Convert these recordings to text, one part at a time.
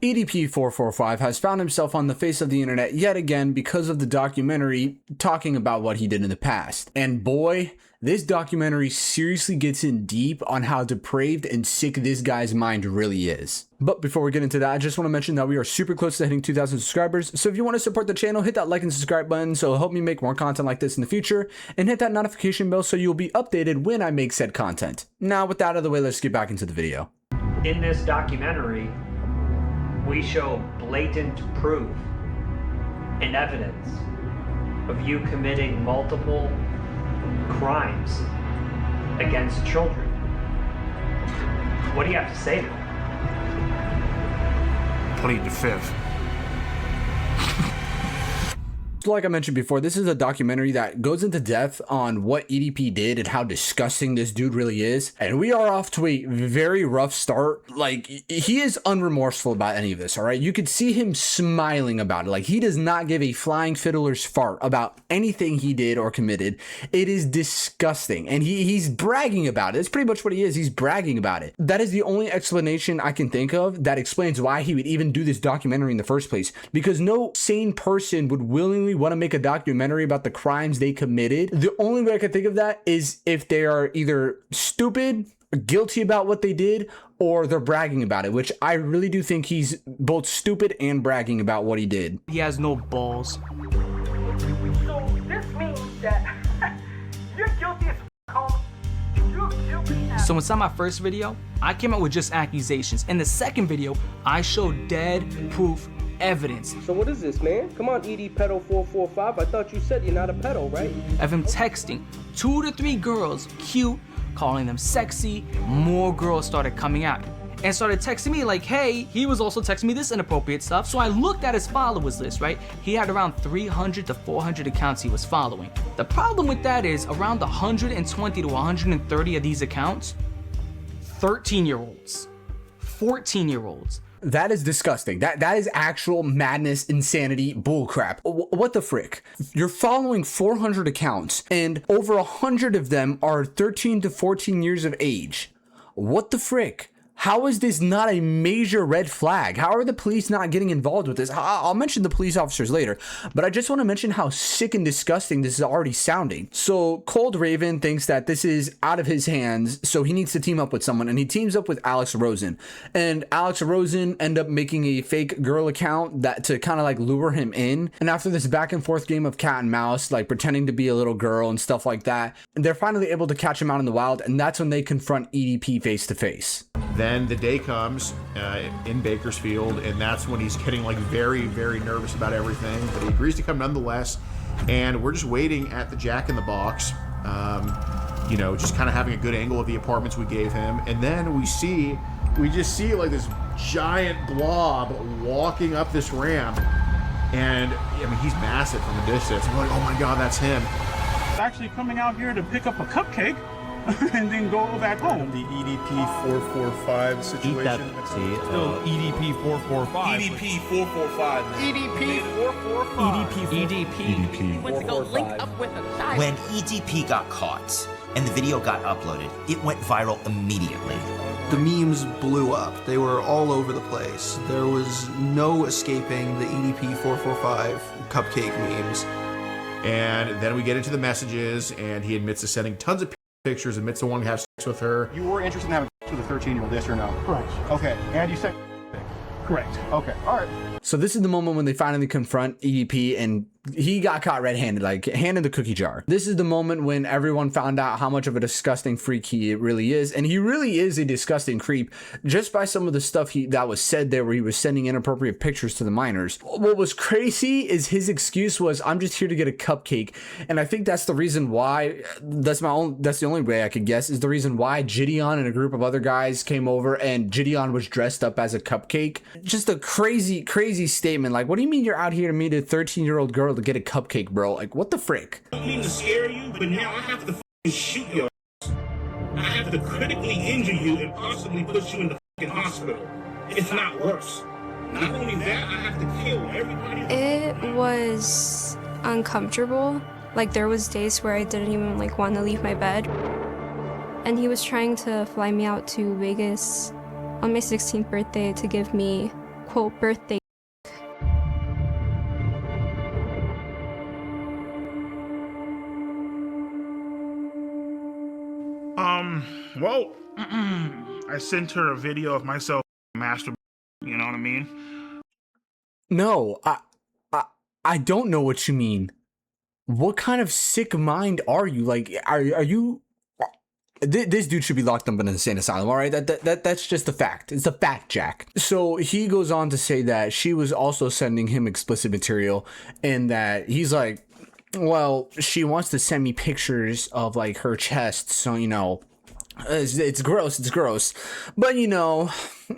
EDP445 has found himself on the face of the internet yet again because of the documentary talking about what he did in the past. And boy, this documentary seriously gets in deep on how depraved and sick this guy's mind really is. But before we get into that, I just want to mention that we are super close to hitting 2,000 subscribers. So if you want to support the channel, hit that like and subscribe button so it'll help me make more content like this in the future. And hit that notification bell so you'll be updated when I make said content. Now with that out of the way, let's get back into the video. In this documentary, we show blatant proof and evidence of you committing multiple crimes against children. What do you have to say to that? Plead the fifth. Like I mentioned before, this is a documentary that goes into depth on what EDP did and how disgusting this dude really is. And we are off to a very rough start. Like, he is unremorseful about any of this, all right? You could see him smiling about it. Like, he does not give a flying fiddler's fart about anything he did or committed. It is disgusting. And he's bragging about it. It's pretty much what he is. He's bragging about it. That is the only explanation I can think of that explains why he would even do this documentary in the first place. Because no sane person would willingly want to make a documentary about the crimes they committed. The only way I can think of that is if they are either stupid, guilty about what they did, or they're bragging about it, which I really do think he's both stupid and bragging about what he did. He has no balls. So this means that you're guilty as home. You're guilty as... So inside my first video, I came out with just accusations. In the second video, I showed dead proof evidence. So what is this, man? Come on, EDP445. I thought you said you're not a pedo, right? Of him texting 2 to 3 girls, cute, calling them sexy. More girls started coming out and started texting me like, hey, he was also texting me this inappropriate stuff. So I looked at his followers list, right? He had around 300 to 400 accounts he was following. The problem with that is around 120 to 130 of these accounts, 13-year-olds, 14-year-olds. That is disgusting. That is actual madness, insanity, bullcrap. What the frick? You're following 400 accounts and over 100 of them are 13 to 14 years of age. What the frick? How is this not a major red flag? How are the police not getting involved with this? I'll mention the police officers later, but I just want to mention how sick and disgusting this is already sounding. So Cold Raven thinks that this is out of his hands, so he needs to team up with someone, and he teams up with Alex Rosen. And Alex Rosen end up making a fake girl account that to kind of like lure him in. And after this back and forth game of cat and mouse, like pretending to be a little girl and stuff like that, they're finally able to catch him out in the wild, and that's when they confront EDP face to face. Then the day comes in Bakersfield, and that's when he's getting like very, very nervous about everything. But he agrees to come nonetheless, and we're just waiting at the Jack in the Box, you know, just kind of having a good angle of the apartments we gave him. And then we just see like this giant blob walking up this ramp, and I mean he's massive from a distance. We're like, oh my God, that's him. He's actually coming out here to pick up a cupcake. And then go back home. The EDP445 situation. EDP445. EDP445. Went to go link up with a child. When EDP got caught and the video got uploaded, it went viral immediately. The memes blew up. They were all over the place. There was no escaping the EDP445 cupcake memes. And then we get into the messages, and he admits to sending tons of pictures, admits to wanting to have sex with her. You were interested in having sex with a 13-year-old, yes or no? Correct. Okay, and you said Correct. Okay, all right. So this is the moment when they finally confront EDP, and he got caught red-handed, like hand in the cookie jar. This is the moment when everyone found out how much of a disgusting freak he really is, and he really is a disgusting creep just by some of the stuff that was said there, where he was sending inappropriate pictures to the minors. What was crazy is his excuse was, I'm just here to get a cupcake, and I think that's the reason why, that's the only way I could guess, is the reason why Gideon and a group of other guys came over, and Gideon was dressed up as a cupcake. Just a crazy statement. Like, what do you mean you're out here to meet a 13-year-old girl to get a cupcake, bro? Like, what the frick? I don't mean to scare you, but now I have to shoot your ass. I have to critically injure you and possibly put you in the hospital. It's not worse. Not only that, I have to kill everybody. It was uncomfortable. Like, there was days where I didn't even want to leave my bed. And he was trying to fly me out to Vegas on my 16th birthday to give me quote birthday. Well, I sent her a video of myself masturbating, you know what I mean? No, I don't know what you mean. What kind of sick mind are you? Like, are you? This dude should be locked up in an insane asylum. All right, that's just a fact. It's a fact, Jack. So he goes on to say that she was also sending him explicit material, and that he's like, well, she wants to send me pictures of like her chest, so you know. It's gross, but you know,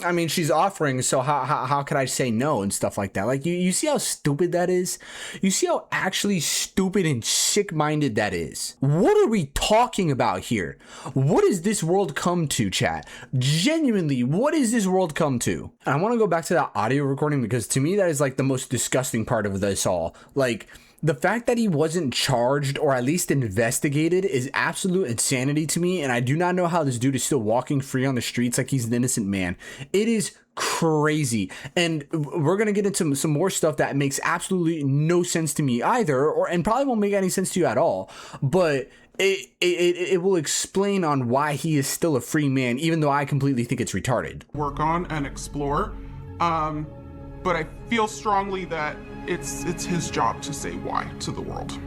I mean, she's offering, so how could I say no and stuff like that? Like, you see how stupid that is? You see how actually stupid and sick-minded that is? What are we talking about here? What has this world come to, chat? Genuinely, what has this world come to? And I want to go back to that audio recording, because to me that is like the most disgusting part of this all. Like, the fact that he wasn't charged or at least investigated is absolute insanity to me, and I do not know how this dude is still walking free on the streets like he's an innocent man. It is crazy, and we're gonna get into some more stuff that makes absolutely no sense to me either, and probably won't make any sense to you at all, but it will explain on why he is still a free man, even though I completely think it's retarded. Work on and explore, but I feel strongly that it's his job to say why to the world.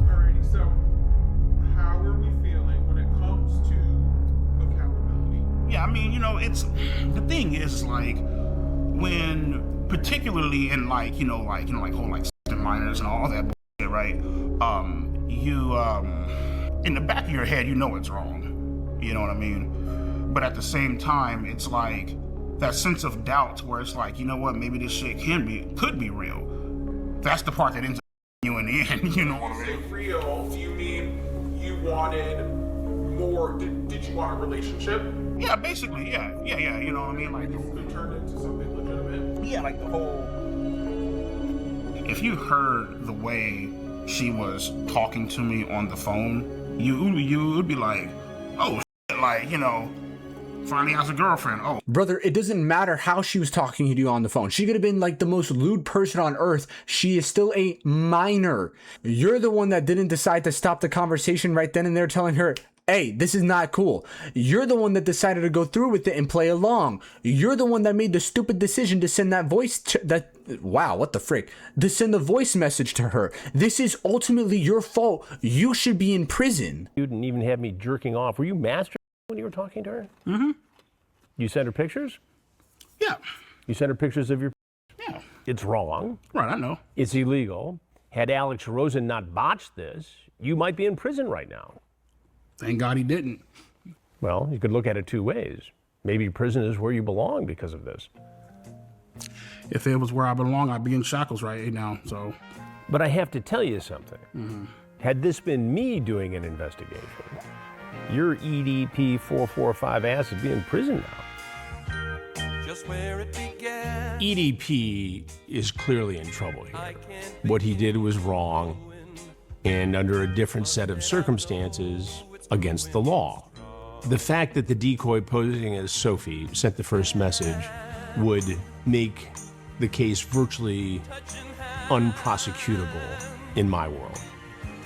Alrighty, so how are we feeling when it comes to accountability? Yeah, I mean, you know, it's the thing is like when particularly in like whole like minors and all that bullshit, right? You in the back of your head, you know it's wrong. You know what I mean? But at the same time, it's like that sense of doubt where it's like, you know what, maybe this shit could be real. That's the part that ends up you in the end, you know what I mean? Real, do you mean you wanted more, did you want a relationship? Yeah, basically, yeah, you know what I mean? Like, This could turn into something legitimate? yeah, like the whole... If you heard the way she was talking to me on the phone, you would be like, oh, shit, like, you know, finally has a girlfriend. Oh, brother, it doesn't matter how she was talking to you on the phone. She could have been like the most lewd person on earth. She is still a minor. You're the one that didn't decide to stop the conversation right then and there, telling her, hey, this is not cool. You're the one that decided to go through with it and play along. You're the one that made the stupid decision to send that wow, what the frick? To send the voice message to her. This is ultimately your fault. You should be in prison. You didn't even have me jerking off. Were you masturbating when you were talking to her? Mm-hmm. You sent her pictures? Yeah. You sent her pictures of your... Yeah. It's wrong. Right, I know. It's illegal. Had Alex Rosen not botched this, you might be in prison right now. Thank God he didn't. Well, you could look at it two ways. Maybe prison is where you belong because of this. If it was where I belong, I'd be in shackles right now, so... But I have to tell you something. Mm-hmm. Had this been me doing an investigation, your EDP445 ass would be in prison now. Just where it began. EDP is clearly in trouble here. What he did was wrong, and under a different set of circumstances, against the law. The fact that the decoy posing as Sophie sent the first message would make the case virtually unprosecutable in my world,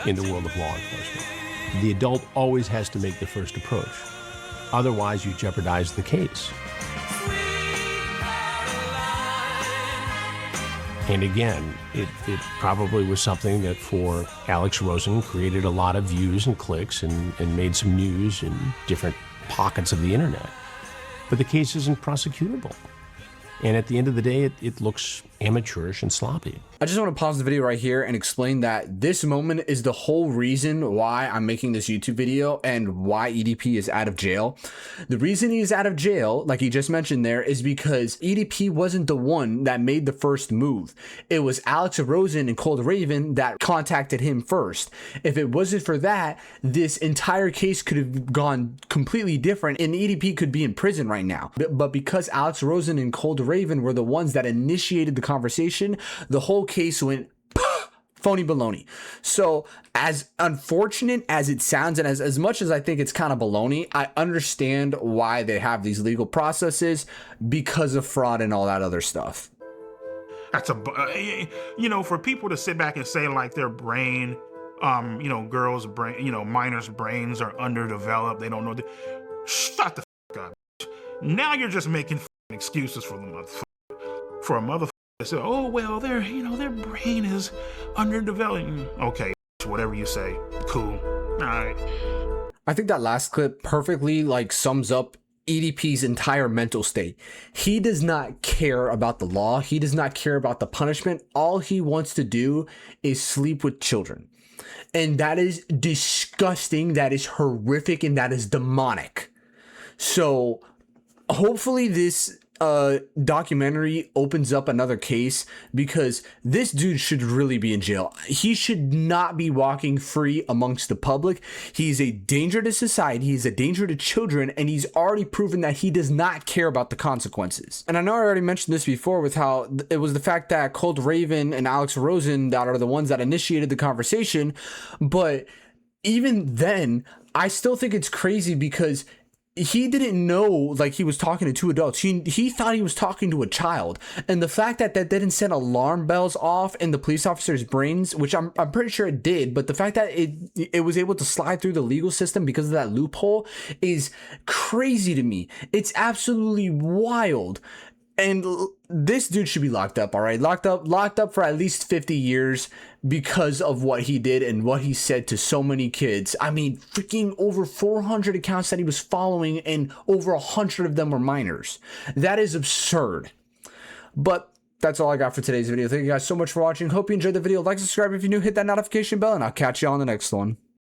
in the world of law enforcement. The adult always has to make the first approach. Otherwise, you jeopardize the case. And again, it probably was something that for Alex Rosen created a lot of views and clicks and made some news in different pockets of the internet. But the case isn't prosecutable. And at the end of the day, it looks amateurish and sloppy. I just want to pause the video right here and explain that this moment is the whole reason why I'm making this YouTube video and why EDP is out of jail. The reason he is out of jail, like he just mentioned there, is because EDP wasn't the one that made the first move. It was Alex Rosen and Cold Raven that contacted him first. If it wasn't for that, this entire case could have gone completely different and EDP could be in prison right now. But because Alex Rosen and Cold Raven were the ones that initiated the conversation, the whole case went phony baloney. So as unfortunate as it sounds, and as much as I think it's kind of baloney, I understand why they have these legal processes because of fraud and all that other stuff. That's for people to sit back and say like their brain, girls' brain, minors' brains are underdeveloped. They don't know. Shut the up. Now you're just making excuses for the motherfucker. For a motherfucker to say, oh well, their brain is underdeveloped. Okay, whatever you say, cool. All right. I think that last clip perfectly sums up EDP's entire mental state. He does not care about the law. He does not care about the punishment. All he wants to do is sleep with children. And that is disgusting. That is horrific. And that is demonic. So hopefully this documentary opens up another case, because this dude should really be in jail. He should not be walking free amongst the public. He's a danger to society. He's a danger to children, and he's already proven that he does not care about the consequences. And I know I already mentioned this before with how it was the fact that Cold Raven and Alex Rosen that are the ones that initiated the conversation, but even then, I still think it's crazy because he didn't know he was talking to two adults. He thought he was talking to a child. And the fact that that didn't set alarm bells off in the police officer's brains, which I'm pretty sure it did, but the fact that it was able to slide through the legal system because of that loophole is crazy to me. It's absolutely wild. And this dude should be locked up, all right? Locked up for at least 50 years because of what he did and what he said to so many kids. I mean, freaking over 400 accounts that he was following, and over 100 of them were minors. That is absurd. But that's all I got for today's video. Thank you guys so much for watching. Hope you enjoyed the video. Like, subscribe if you're new, hit that notification bell, and I'll catch you on the next one.